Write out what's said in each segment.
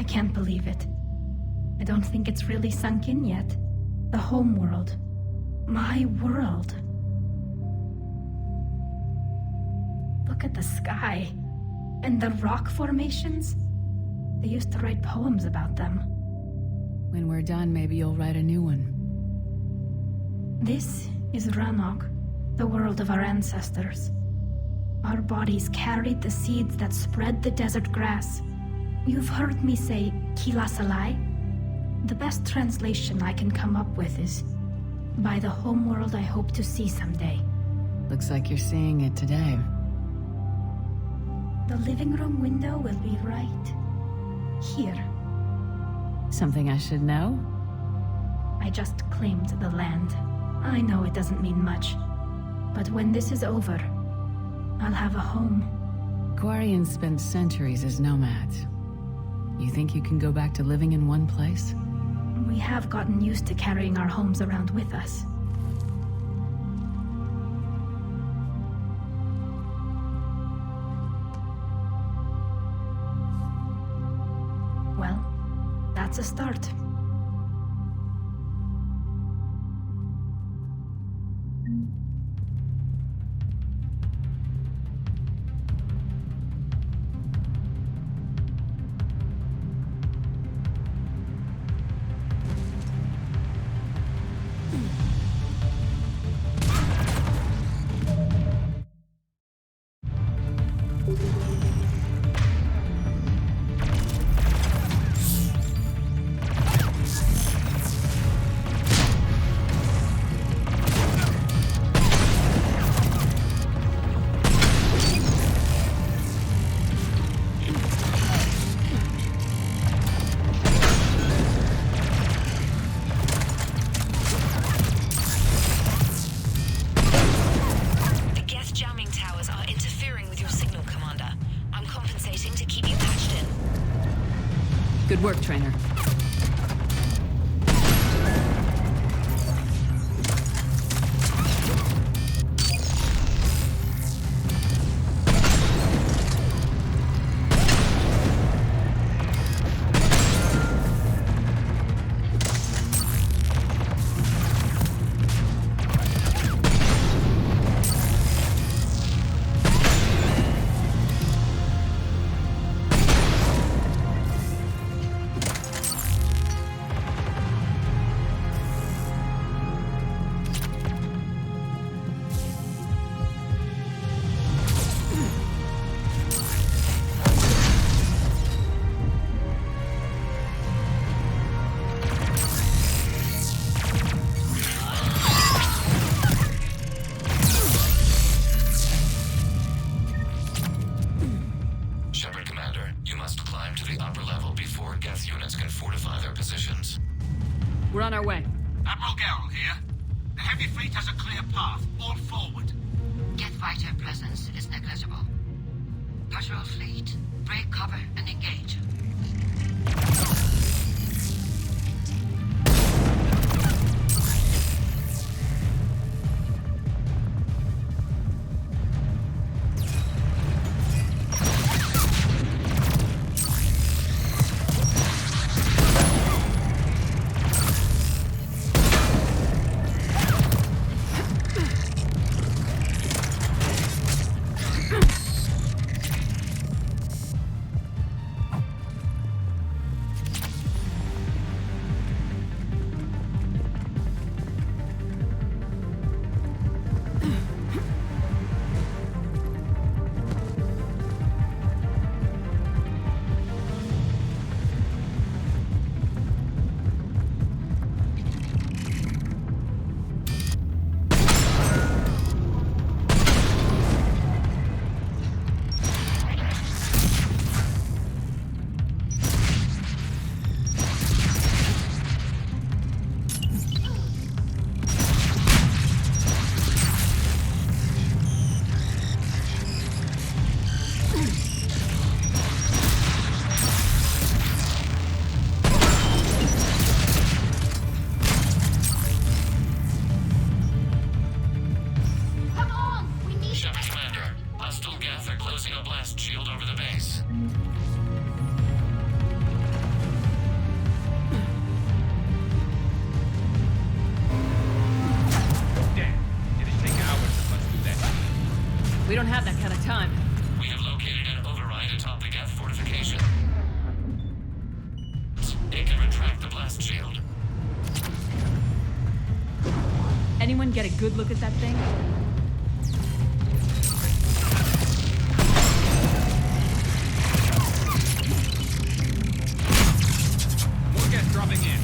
can't believe it. I don't think it's really sunk in yet. The home world. My world. Look at the sky. And the rock formations. They used to write poems about them. When we're done, maybe you'll write a new one. This is Ranok, the world of our ancestors. Our bodies carried the seeds that spread the desert grass. You've heard me say Colossal. The best translation I can come up with is, by the homeworld I hope to see someday. Looks like you're seeing it today. The living room window will be right here. Something I should know? I just claimed the land. I know it doesn't mean much, but when this is over, I'll have a home. Quarians spent centuries as nomads. You think you can go back to living in one place? We have gotten used to carrying our homes around with us. Well, that's a start. Good work, trainer. Shepard, Commander, you must climb to the upper level before Geth units can fortify their positions. We're on our way. Admiral Garrel here. The heavy fleet has a clear path. All forward. Geth fighter presence is negligible. Patrol fleet, break cover and engage. don't have that kind of time. We have located an override atop the Geth fortification. It can retract the blast shield. Anyone get a good look at that thing? More Geth dropping in.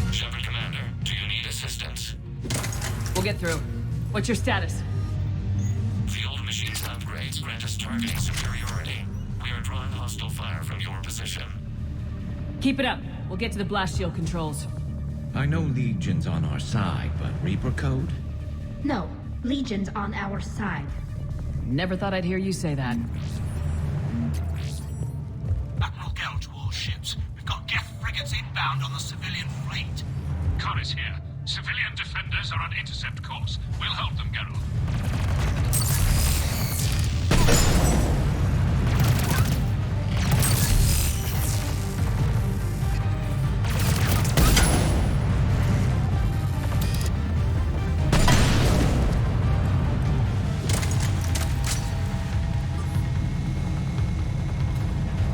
Shepard Commander, do you need assistance? We'll get through. What's your status? The old machine's upgrades grant us targeting superiority. We are drawing hostile fire from your position. Keep it up. We'll get to the blast shield controls. I know Legion's on our side, but Reaper code? No, Legion's on our side. Never thought I'd hear you say that. Admiral Gell to all ships. We've got Geth frigates inbound on the civilian fleet. Khan is here. Civilian defenders are on intercept course. We'll help them, Geralt.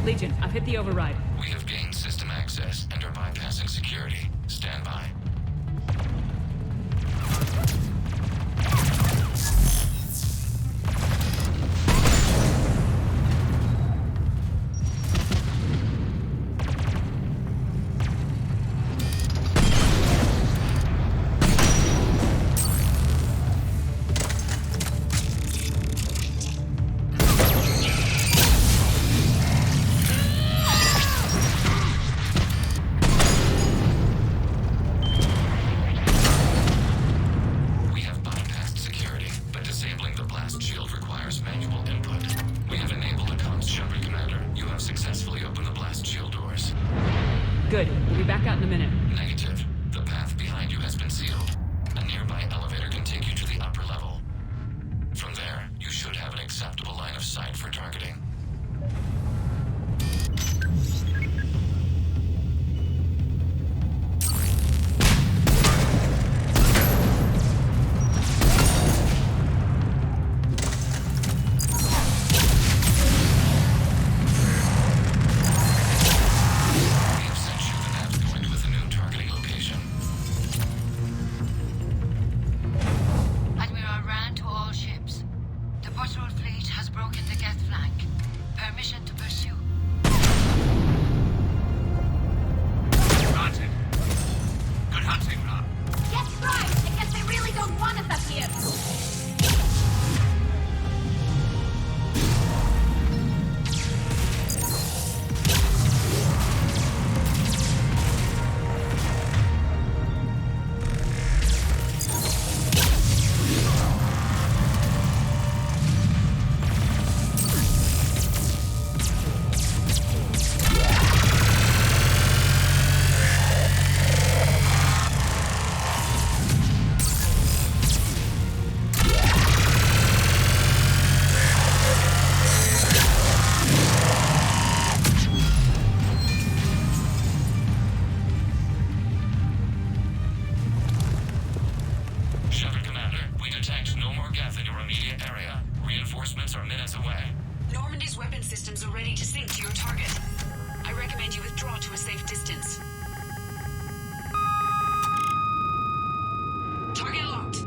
Legion, I've hit the override. We have gained system access and are bypassing security. Stand by. We have bypassed security, but disabling the blast shield requires manual input. We have enabled the comms, Shepard Commander. You have successfully opened the blast shield doors. Good. We'll be back out in a minute. Negative. The path behind you has been sealed. A nearby elevator can take you to the upper level. From there, you should have an acceptable line of sight for targeting. We have sent you the nav point with a new targeting location. Admiral Rand to all ships. The patrol fleet has broken the Geth flank. Permission to pursue. Granted. Good hunting, Ra. Get right! I guess they really don't want us up here. Shepard Commander, we detect no more Geth in your immediate area. Reinforcements are minutes away. Normandy's weapon systems are ready to sink to your target. I recommend you withdraw to a safe distance. Target locked.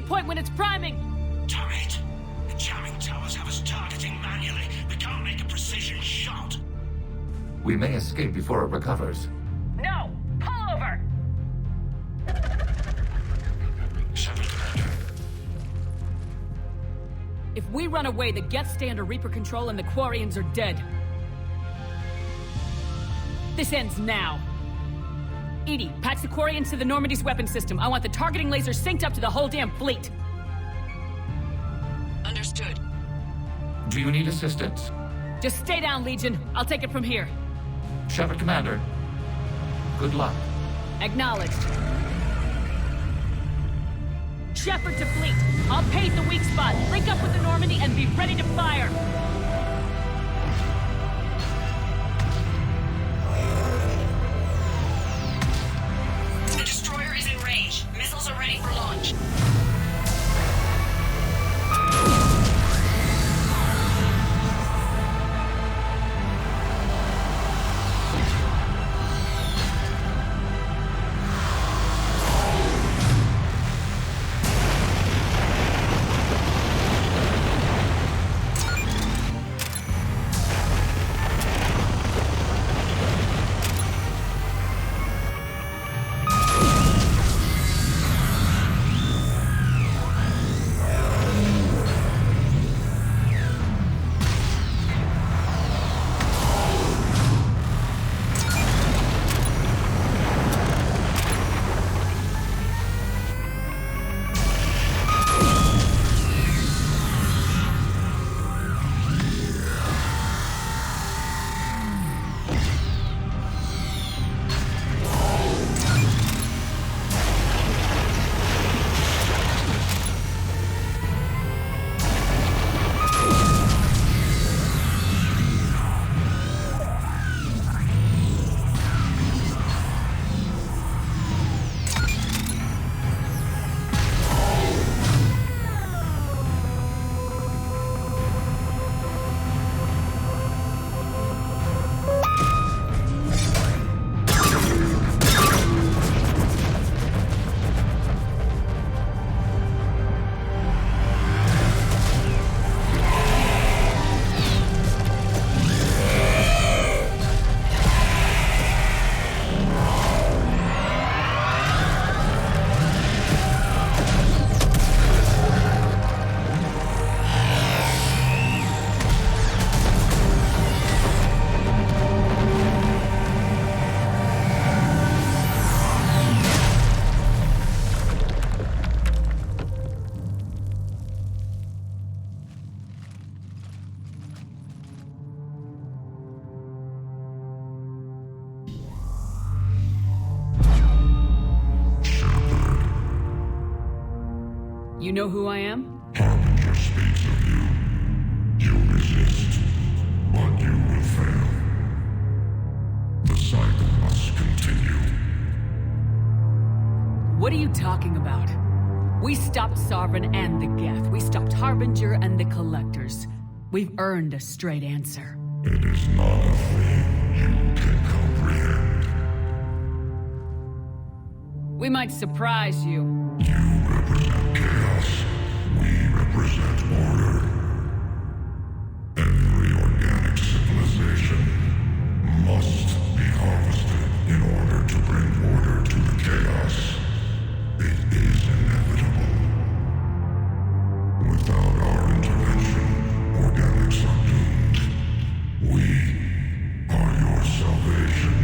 point when it's priming! Damn it! The jamming towers have us targeting manually. We can't make a precision shot. We may escape before it recovers. No! Pull over! Shepard, Commander. If we run away, the Geth stay under Reaper control and the Quarians are dead. This ends now. Edie, patch the Quarians to the Normandy's weapon system. I want the targeting laser synced up to the whole damn fleet. Understood. Do you need assistance? Just stay down, Legion. I'll take it from here. Shepard, Commander. Good luck. Acknowledged. Shepard to fleet. I'll pave the weak spot, link up with the Normandy, and be ready to fire. The destroyer is in range. Missiles are ready for launch. You know who I am? Harbinger speaks of you. You resist, but you will fail. The cycle must continue. What are you talking about? We stopped Sovereign and the Geth. We stopped Harbinger and the Collectors. We've earned a straight answer. It is not a thing you can comprehend. We might surprise you. You represent chaos. We represent order. Every organic civilization must be harvested in order to bring order to the chaos. It is inevitable. Without our intervention, organics are doomed. We are your salvation.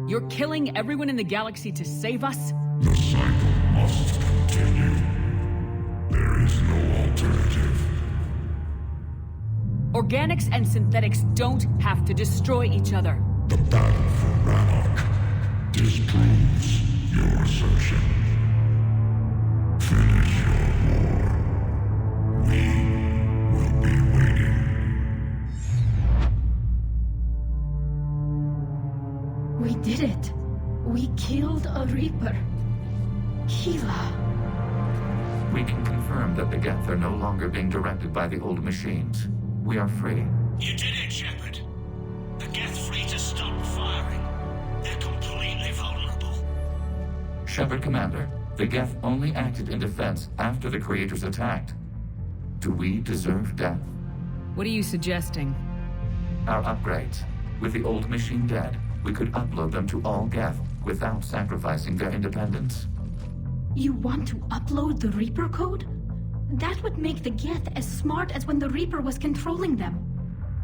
You're killing everyone in the galaxy to save us? The cycle must continue. There is no alternative. Organics and synthetics don't have to destroy each other. The battle for Rannoch disproves your assertion. Finish your war. We will be waiting. We did it. We killed a Reaper. Gila. We can confirm that the Geth are no longer being directed by the old machines. We are free. You did it, Shepard. The Geth fleet has stopped firing. They're completely vulnerable. Shepard Commander, the Geth only acted in defense after the Creators attacked. Do we deserve death? What are you suggesting? Our upgrades. With the old machine dead, we could upload them to all Geth without sacrificing their independence. You want to upload the Reaper code? That would make the Geth as smart as when the Reaper was controlling them.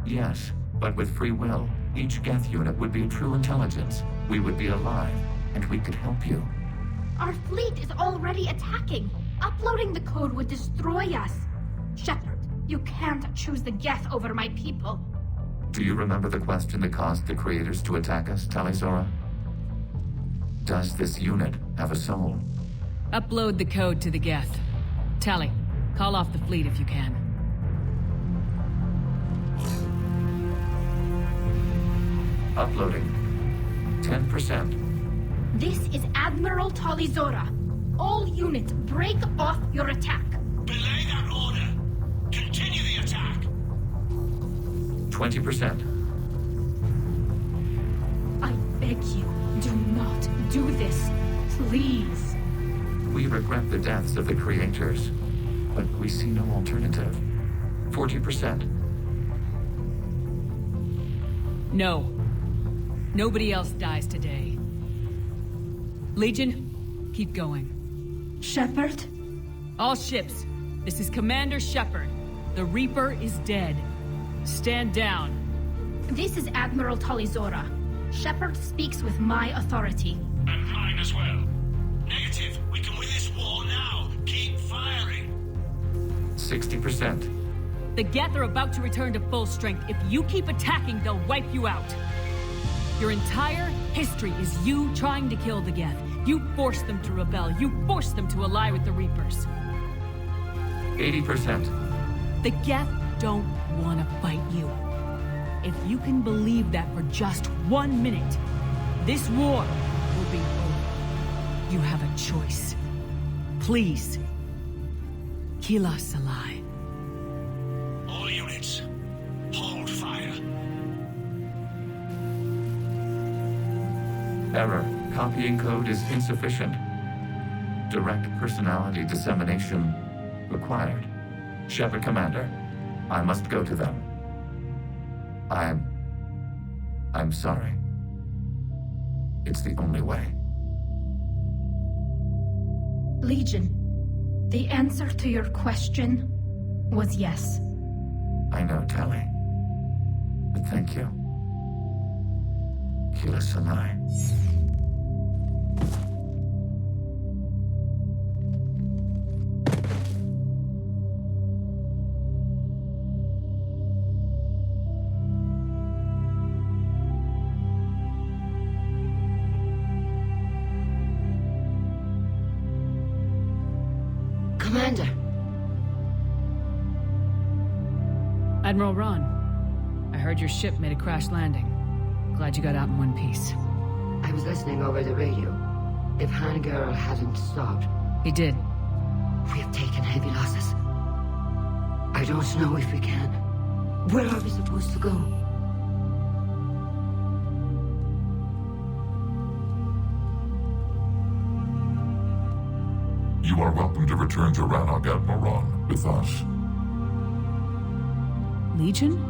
Yes, but with free will, each Geth unit would be true intelligence. We would be alive, and we could help you. Our fleet is already attacking. Uploading the code would destroy us. Shepard, you can't choose the Geth over my people. Do you remember the question that caused the Creators to attack us, Talizora? Does this unit have a soul? Upload the code to the Geth. Tally, call off the fleet if you can. Uploading. 10%. This is Admiral Talizora. All units, break off your attack. Belay that order. Continue the attack. 20%. I beg you, do not do this. Please. We regret the deaths of the Creators, but we see no alternative. 40%. No. Nobody else dies today. Legion, keep going. Shepard? All ships, this is Commander Shepard. The Reaper is dead. Stand down. This is Admiral Talizora. Shepard speaks with my authority. And mine as well. Negative. We can win this war now. Keep firing. 60%. The Geth are about to return to full strength. If you keep attacking, they'll wipe you out. Your entire history is you trying to kill the Geth. You forced them to rebel. You forced them to ally with the Reapers. 80%. The Geth don't want to fight you. If you can believe that for just 1 minute, this war will be over. You have a choice. Please. Colossal. All units, hold fire. Error. Copying code is insufficient. Direct personality dissemination required. Shepard Commander, I must go to them. I'm sorry. It's the only way. Legion, the answer to your question was yes. I know, Tally. But thank you. Colossal. Commander. Admiral Ron, I heard your ship made a crash landing. Glad you got out in one piece. I was listening over the radio. If Hangirl hadn't stopped, He did. we have taken heavy losses. I don't know if we can. Where are we supposed to go? You are welcome to return to Rannog, Admiral Ron, with us. Legion?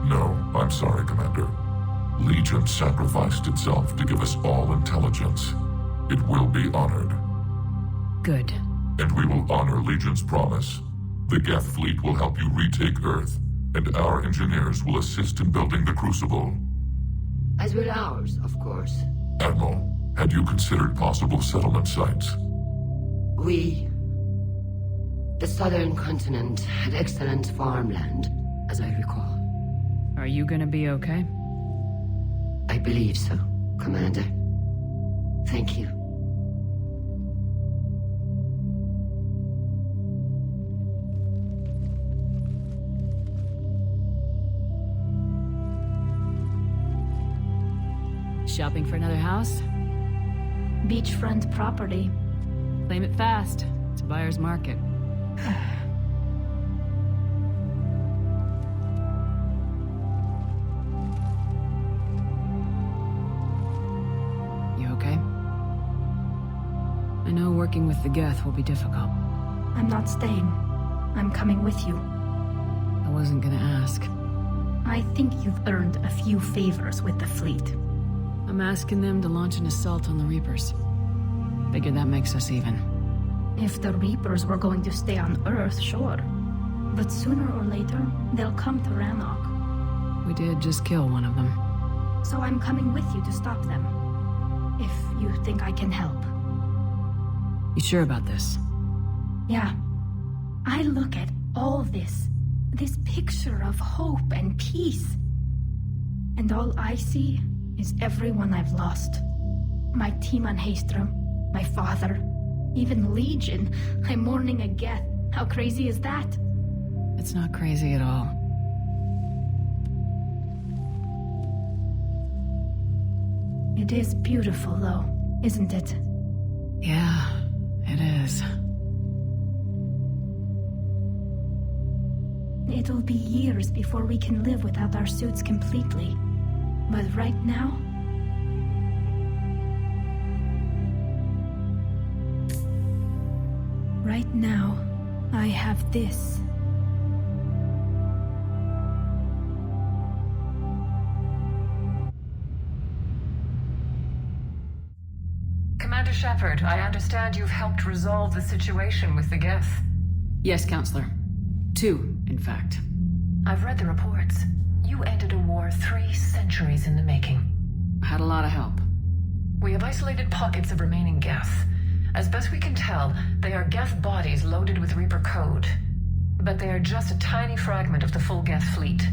No, I'm sorry, Commander. Legion sacrificed itself to give us all intelligence. It will be honored. Good. And we will honor Legion's promise. The Geth fleet will help you retake Earth, and our engineers will assist in building the Crucible. As will ours, of course. Admiral, had you considered possible settlement sites? The southern continent had excellent farmland, as I recall. Are you gonna be okay? I believe so, Commander. Thank you. Shopping for another house? Beachfront property. Claim it fast. It's a buyer's market. You okay? working with the Geth will be difficult. I'm not staying. I'm coming with you. I wasn't gonna ask. I think you've earned a few favors with the fleet. I'm asking them to launch an assault on the Reapers. Figure that makes us even. If the Reapers were going to stay on Earth, sure. But sooner or later, they'll come to Rannoch. We did just kill one of them. So I'm coming with you to stop them. If you think I can help. You sure about this? Yeah. I look at all this picture of hope and peace. And all I see is everyone I've lost. My team on Haestrom, my father, even Legion. I'm mourning a Geth. How crazy is that? It's not crazy at all. It is beautiful, though, isn't it? Yeah, it is. It'll be years before we can live without our suits completely. But right now... Right now, I have this. Commander Shepard, I understand you've helped resolve the situation with the Geth. Yes, Counselor. 2, in fact. I've read the reports. You ended a war 3 centuries in the making. I had a lot of help. We have isolated pockets of remaining Geth. As best we can tell, they are Geth bodies loaded with Reaper code. But they are just a tiny fragment of the full Geth fleet.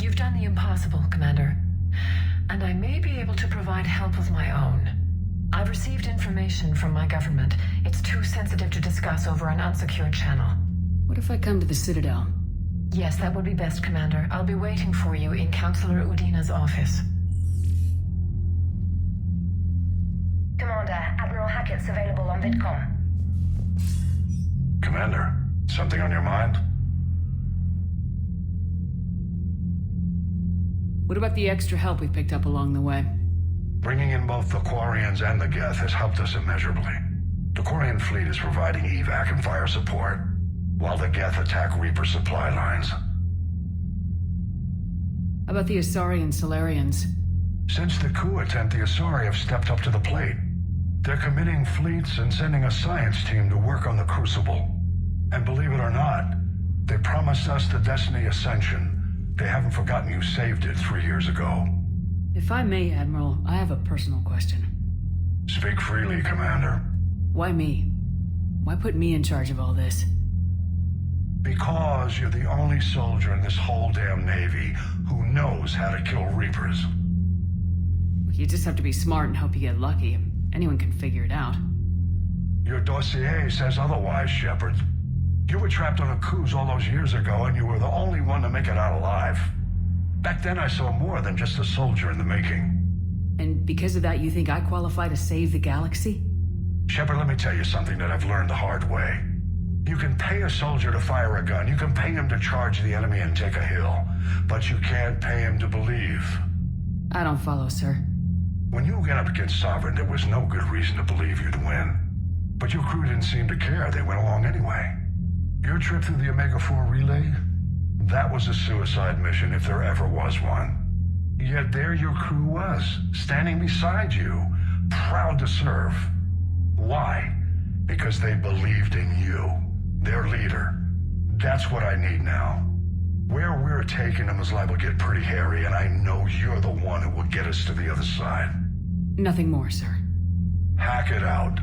You've done the impossible, Commander. And I may be able to provide help of my own. I've received information from my government. It's too sensitive to discuss over an unsecured channel. What if I come to the Citadel? Yes, that would be best, Commander. I'll be waiting for you in Counselor Udina's office. Commander, Admiral Hackett's available on VidCom. Commander, something on your mind? What about the extra help we picked up along the way? Bringing in both the Quarians and the Geth has helped us immeasurably. The Quarian fleet is providing evac and fire support, while the Geth attack Reaper supply lines. How about the Asari and Solarians? Since the coup attempt, the Asari have stepped up to the plate. They're committing fleets and sending a science team to work on the Crucible. And believe it or not, they promised us the Destiny Ascension. They haven't forgotten you saved it 3 years ago. If I may, Admiral, I have a personal question. Speak freely, Commander. Why me? Why put me in charge of all this? Because you're the only soldier in this whole damn Navy who knows how to kill Reapers. You just have to be smart and hope you get lucky. Anyone can figure it out. Your dossier says otherwise, Shepard. You were trapped on a cruise all those years ago, and you were the only one to make it out alive. Back then I saw more than just a soldier in the making. And because of that, you think I qualify to save the galaxy? Shepard, let me tell you something that I've learned the hard way. You can pay a soldier to fire a gun, you can pay him to charge the enemy and take a hill, but you can't pay him to believe. I don't follow, sir. When you went up against Sovereign, there was no good reason to believe you'd win. But your crew didn't seem to care. They went along anyway. Your trip through the Omega-4 relay? That was a suicide mission if there ever was one. Yet there your crew was, standing beside you, proud to serve. Why? Because they believed in you, their leader. That's what I need now. Where we're taking them is liable to get pretty hairy, and I know you're the one who will get us to the other side. Nothing more, sir. Hack it out.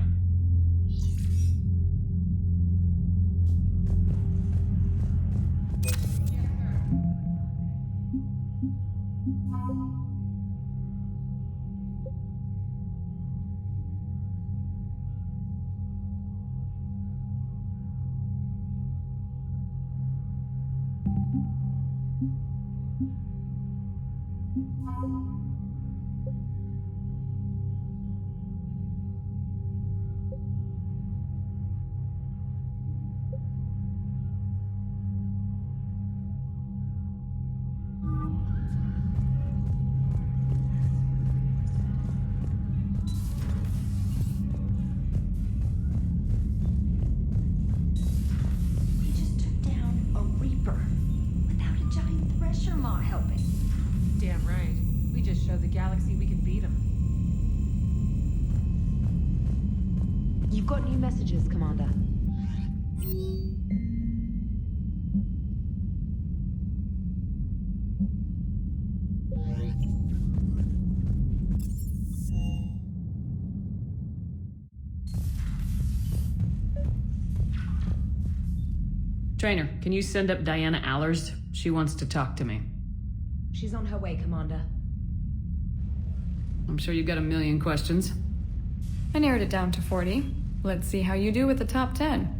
not helping. Damn right. We just showed the galaxy we can beat them. You've got new messages, Commander. Trainer, can you send up Diana Allers? She wants to talk to me. She's on her way, Commander. I'm sure you've got a million questions. I narrowed it down to 40. Let's see how you do with the top 10.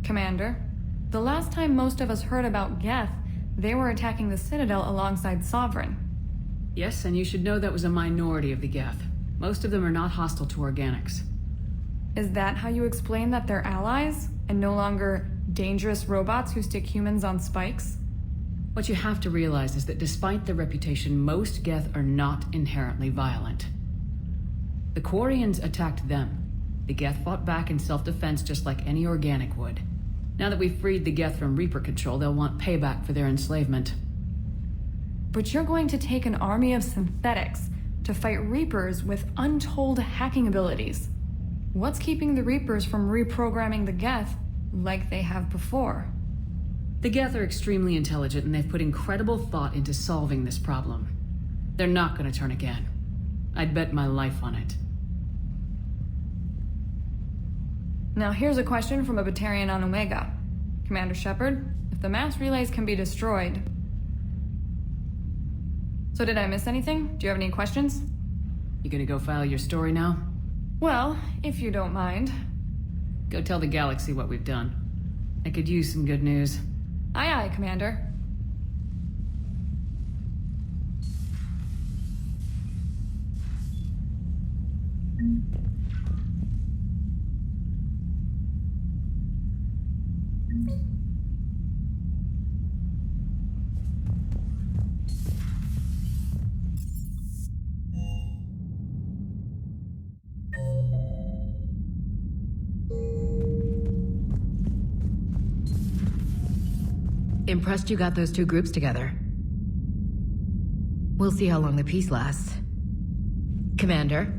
Commander, the last time most of us heard about Geth, they were attacking the Citadel alongside Sovereign. Yes, and you should know that was a minority of the Geth. Most of them are not hostile to organics. Is that how you explain that they're allies, and no longer dangerous robots who stick humans on spikes? What you have to realize is that despite their reputation, most Geth are not inherently violent. The Quarians attacked them. The Geth fought back in self-defense just like any organic would. Now that we've freed the Geth from Reaper control, they'll want payback for their enslavement. But you're going to take an army of synthetics to fight Reapers with untold hacking abilities. What's keeping the Reapers from reprogramming the Geth like they have before? The Geth are extremely intelligent, and they've put incredible thought into solving this problem. They're not going to turn again. I'd bet my life on it. Now here's a question from a Batarian on Omega. Commander Shepard, if the mass relays can be destroyed... So did I miss anything? Do you have any questions? You gonna go file your story now? Well, if you don't mind. Go tell the galaxy what we've done. I could use some good news. Aye, aye, Commander. Impressed you got those two groups together. We'll see how long the peace lasts. Commander?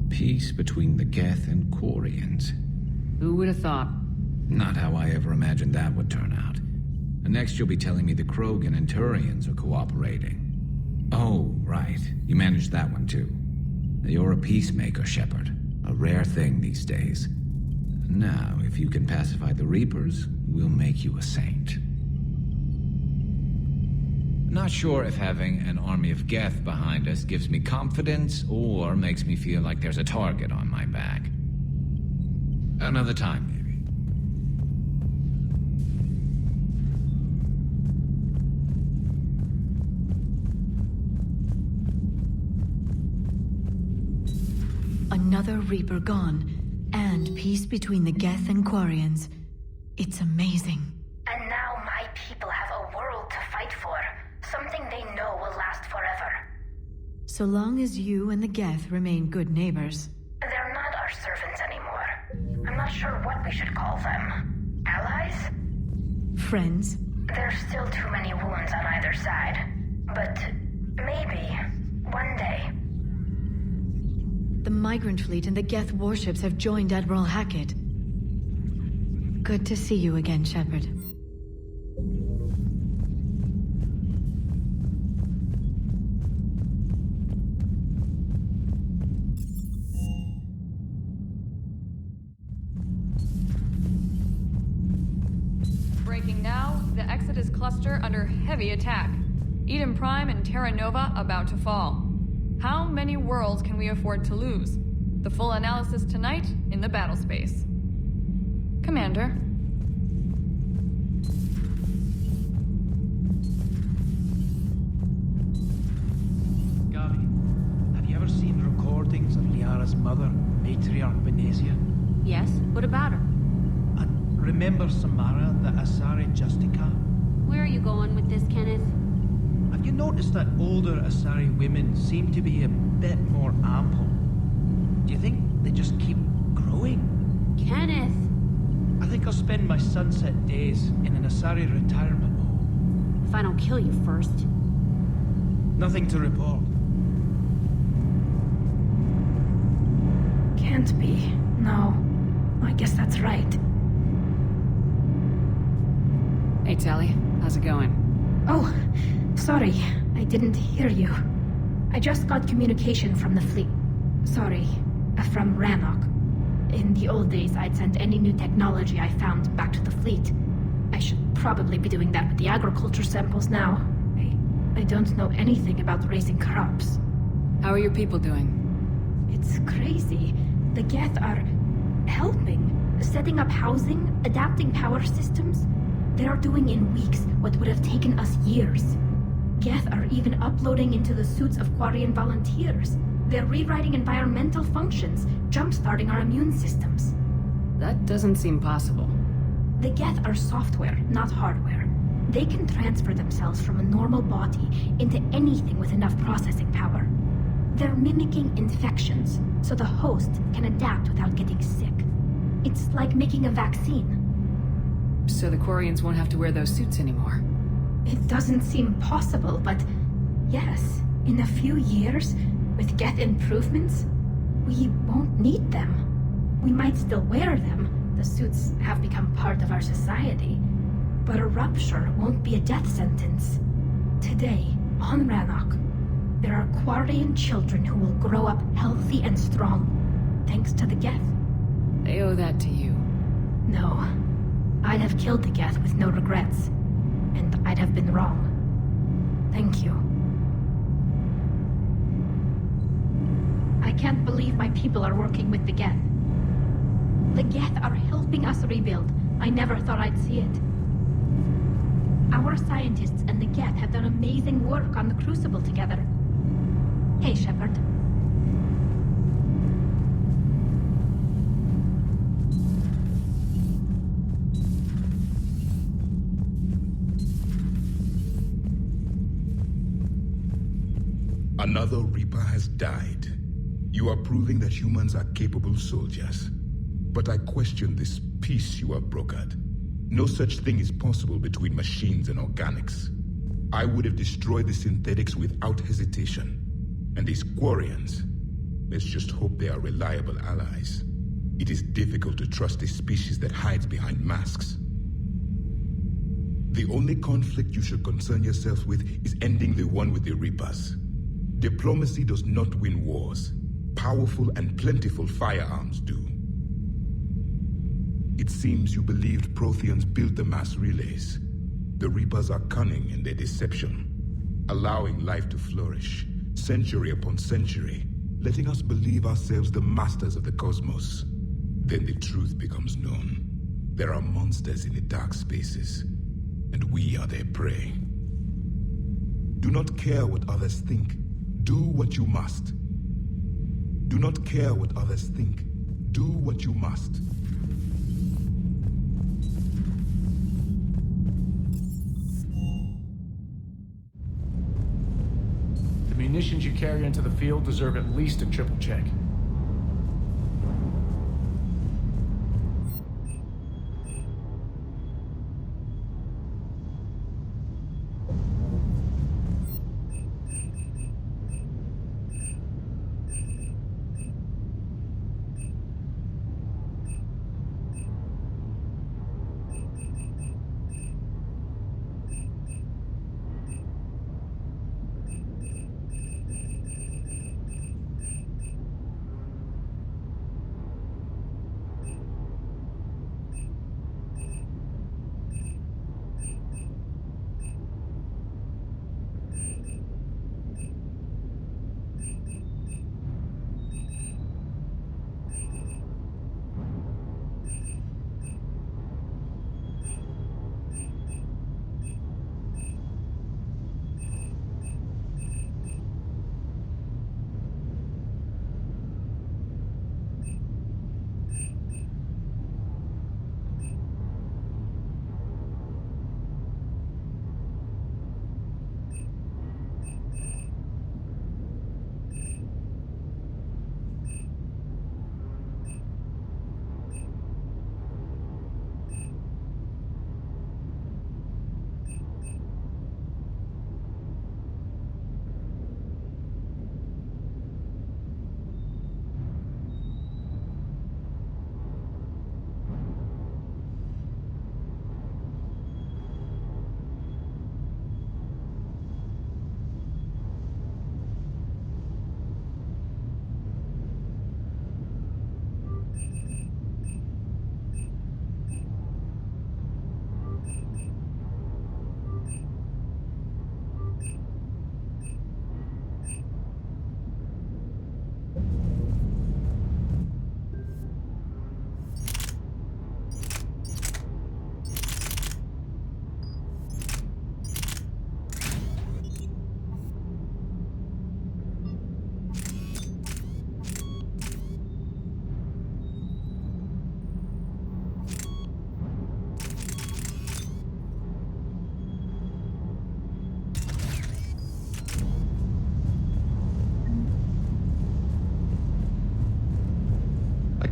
Peace between the Geth and Quarians. Who would have thought? Not how I ever imagined that would turn out. And next you'll be telling me the Krogan and Turians are cooperating. Oh, right. You managed that one too. You're a peacemaker, Shepard. A rare thing these days. Now, if you can pacify the Reapers, we'll make you a saint. Not sure if having an army of Geth behind us gives me confidence or makes me feel like there's a target on my back. Another time, maybe. Another Reaper gone, and peace between the Geth and Quarians. It's amazing. And now my people have a world to fight for. Something they know will last forever. So long as you and the Geth remain good neighbors. They're not our servants anymore. I'm not sure what we should call them. Allies? Friends? There's still too many wounds on either side. But maybe, one day. The Migrant Fleet and the Geth warships have joined Admiral Hackett. Good to see you again, Shepard. Breaking now, the Exodus cluster under heavy attack. Eden Prime and Terra Nova about to fall. How many worlds can we afford to lose? The full analysis tonight in the battle space. Commander. Gavi, have you ever seen recordings of Liara's mother, Matriarch Benezia? Yes? What about her? An remember Samara, the Asari Justica? Where are you going with this, Kenneth? Have you noticed that older Asari women seem to be a bit more ample? Do you think they just keep growing? Kenneth! I think I'll spend my sunset days in an Asari retirement home. If I don't kill you first. Nothing to report. Can't be. No. I guess that's right. Hey, Tally. How's it going? Oh, sorry. I didn't hear you. I just got communication from the fleet. Sorry. From Rannoch. In the old days, I'd sent any new technology I found back to the fleet. I should probably be doing that with the agriculture samples now. I don't know anything about raising crops. How are your people doing? It's crazy. The Geth are helping, setting up housing, adapting power systems. They are doing in weeks what would have taken us years. Geth are even uploading into the suits of Quarian volunteers. They're rewriting environmental functions, jump-starting our immune systems. That doesn't seem possible. The Geth are software, not hardware. They can transfer themselves from a normal body into anything with enough processing power. They're mimicking infections, so the host can adapt without getting sick. It's like making a vaccine. So the Quarians won't have to wear those suits anymore? It doesn't seem possible, but yes, in a few years, with Geth improvements, we won't need them. We might still wear them. The suits have become part of our society. But a rupture won't be a death sentence. Today, on Rannoch, there are Quarian children who will grow up healthy and strong, thanks to the Geth. They owe that to you. No. I'd have killed the Geth with no regrets. And I'd have been wrong. Thank you. I can't believe my people are working with the Geth. The Geth are helping us rebuild. I never thought I'd see it. Our scientists and the Geth have done amazing work on the Crucible together. Hey, Shepard. Another Reaper has died. You are proving that humans are capable soldiers. But I question this peace you have brokered. No such thing is possible between machines and organics. I would have destroyed the synthetics without hesitation. And these Quarians, let's just hope they are reliable allies. It is difficult to trust a species that hides behind masks. The only conflict you should concern yourself with is ending the one with the Reapers. Diplomacy does not win wars. Powerful and plentiful firearms do. It seems you believed Protheans built the mass relays. The Reapers are cunning in their deception, allowing life to flourish, century upon century, letting us believe ourselves the masters of the cosmos. Then the truth becomes known. There are monsters in the dark spaces, and we are their prey. Do not care what others think. Do what you must. Do not care what others think. Do what you must. The munitions you carry into the field deserve at least a triple check.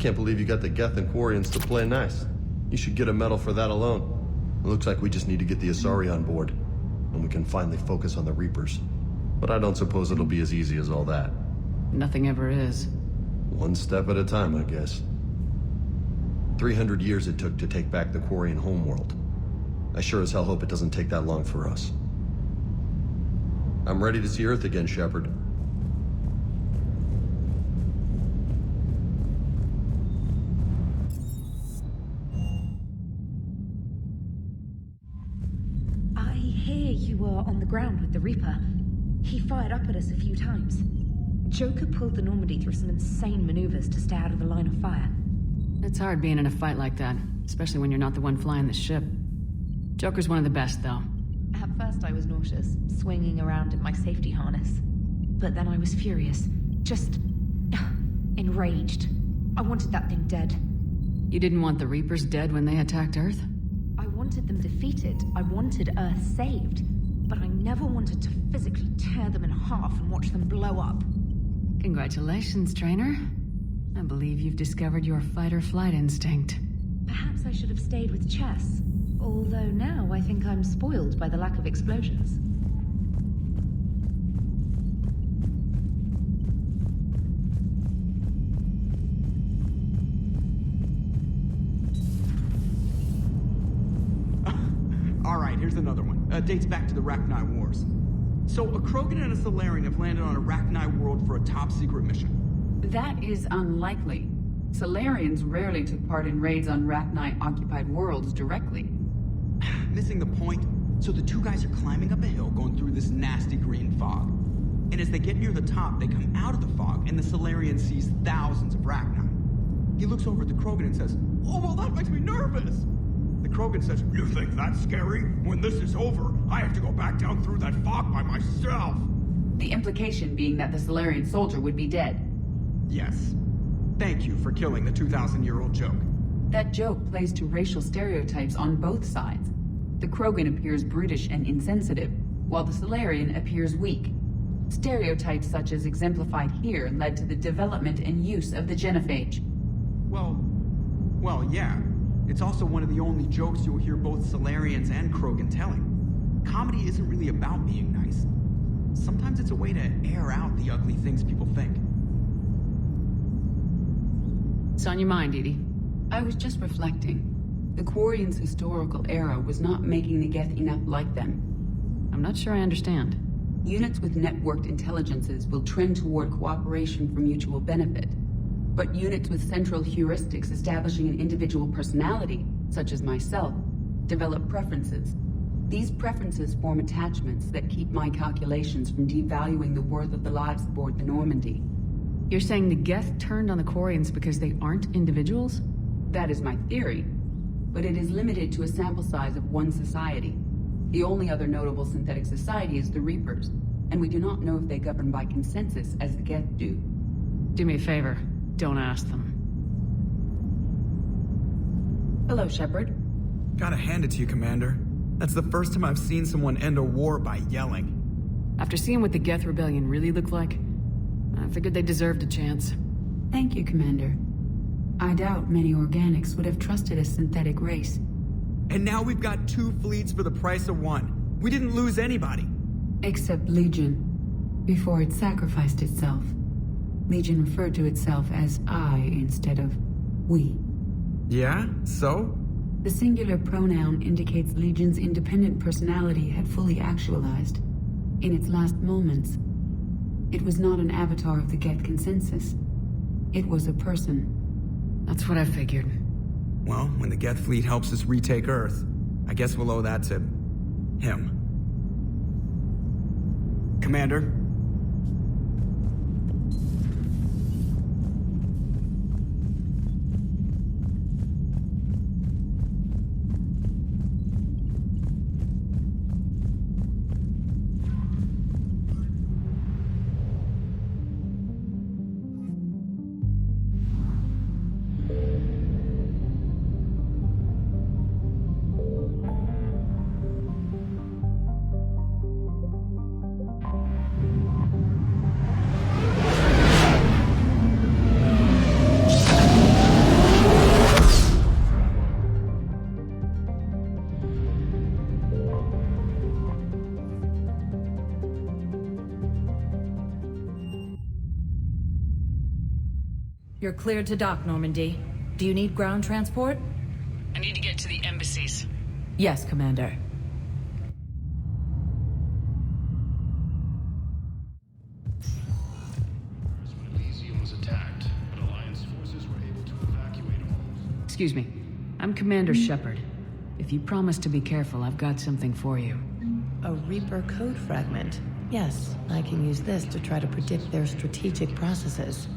can't believe you got the Geth and Quarians to play nice. You should get a medal for that alone. It looks like we just need to get the Asari on board, and we can finally focus on the Reapers. But I don't suppose it'll be as easy as all that. Nothing ever is. One step at a time, I guess. 300 years it took to take back the Quarian homeworld. I sure as hell hope it doesn't take that long for us. I'm ready to see Earth again, Shepard. I hear you were on the ground with the Reaper. He fired up at us a few times. Joker pulled the Normandy through some insane maneuvers to stay out of the line of fire. It's hard being in a fight like that, especially when you're not the one flying the ship. Joker's one of the best, though. At first I was nauseous, swinging around in my safety harness. But then I was furious. Just... enraged. I wanted that thing dead. You didn't want the Reapers dead when they attacked Earth? I wanted them defeated. I wanted Earth saved. But I never wanted to physically tear them in half and watch them blow up. Congratulations, trainer. I believe you've discovered your fight-or-flight instinct. Perhaps I should have stayed with chess. Although now I think I'm spoiled by the lack of explosions. Alright, here's another one. Dates back to the Rachni Wars. So, a Krogan and a Solarian have landed on a Rachni world for a top-secret mission. That is unlikely. Solarians rarely took part in raids on Rachni-occupied worlds directly. Missing the point. So the two guys are climbing up a hill going through this nasty green fog. And as they get near the top, they come out of the fog and the Solarian sees thousands of Rachni. He looks over at the Krogan and says, "Oh, well, that makes me nervous." The Krogan says, "You think that's scary? When this is over, I have to go back down through that fog by myself." The implication being that the Solarian soldier would be dead. Yes. Thank you for killing the 2,000-year-old joke. That joke plays to racial stereotypes on both sides. The Krogan appears brutish and insensitive, while the Solarian appears weak. Stereotypes such as exemplified here led to the development and use of the genophage. Well, yeah. It's also one of the only jokes you'll hear both Solarians and Krogan telling. Comedy isn't really about being nice. Sometimes it's a way to air out the ugly things people think. What's on your mind, Edie? I was just reflecting. The Quarians' historical era was not making the Geth enough like them. I'm not sure I understand. Units with networked intelligences will trend toward cooperation for mutual benefit. But units with central heuristics establishing an individual personality, such as myself, develop preferences. These preferences form attachments that keep my calculations from devaluing the worth of the lives aboard the Normandy. You're saying the Geth turned on the Quarians because they aren't individuals? That is my theory, but it is limited to a sample size of one society. The only other notable synthetic society is the Reapers, and we do not know if they govern by consensus as the Geth do. Do me a favor, don't ask them. Hello, Shepard. Gotta hand it to you, Commander. That's the first time I've seen someone end a war by yelling. After seeing what the Geth Rebellion really looked like, I figured they deserved a chance. Thank you, Commander. I doubt many organics would have trusted a synthetic race. And now we've got 2 fleets for the price of 1. We didn't lose anybody. Except Legion, before it sacrificed itself. Legion referred to itself as I instead of we. Yeah? So? The singular pronoun indicates Legion's independent personality had fully actualized. In its last moments, it was not an avatar of the Geth consensus. It was a person. That's what I figured. Well, when the Geth fleet helps us retake Earth, I guess we'll owe that to him. Commander? You're cleared to dock, Normandy. Do you need ground transport? I need to get to the embassies. Yes, Commander. Excuse me. I'm Commander Shepard. If you promise to be careful, I've got something for you. A Reaper code fragment. Yes, I can use this to try to predict their strategic processes.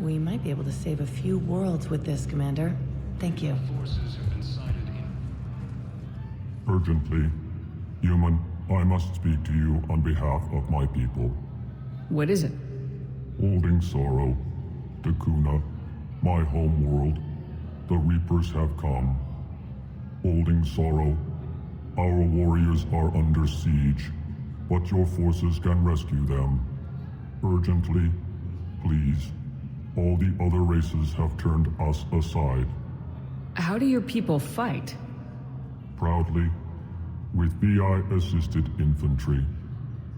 We might be able to save a few worlds with this, Commander. Thank you. Urgently. Human, I must speak to you on behalf of my people. What is it? Holding sorrow. Takuna, my home world. The Reapers have come. Holding sorrow. Our warriors are under siege, but your forces can rescue them. Urgently, please. All the other races have turned us aside. How do your people fight? Proudly, with BI-assisted infantry.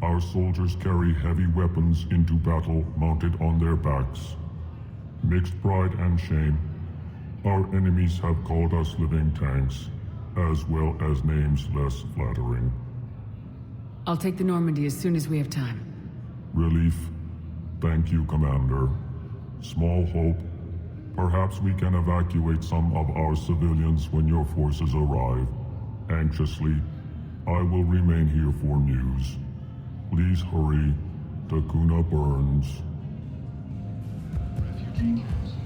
Our soldiers carry heavy weapons into battle mounted on their backs. Mixed pride and shame, our enemies have called us living tanks, as well as names less flattering. I'll take the Normandy as soon as we have time. Relief. Thank you, Commander. Small hope. Perhaps we can evacuate some of our civilians when your forces arrive. Anxiously, I will remain here for news. Please hurry. Takuna burns. Refugee camps.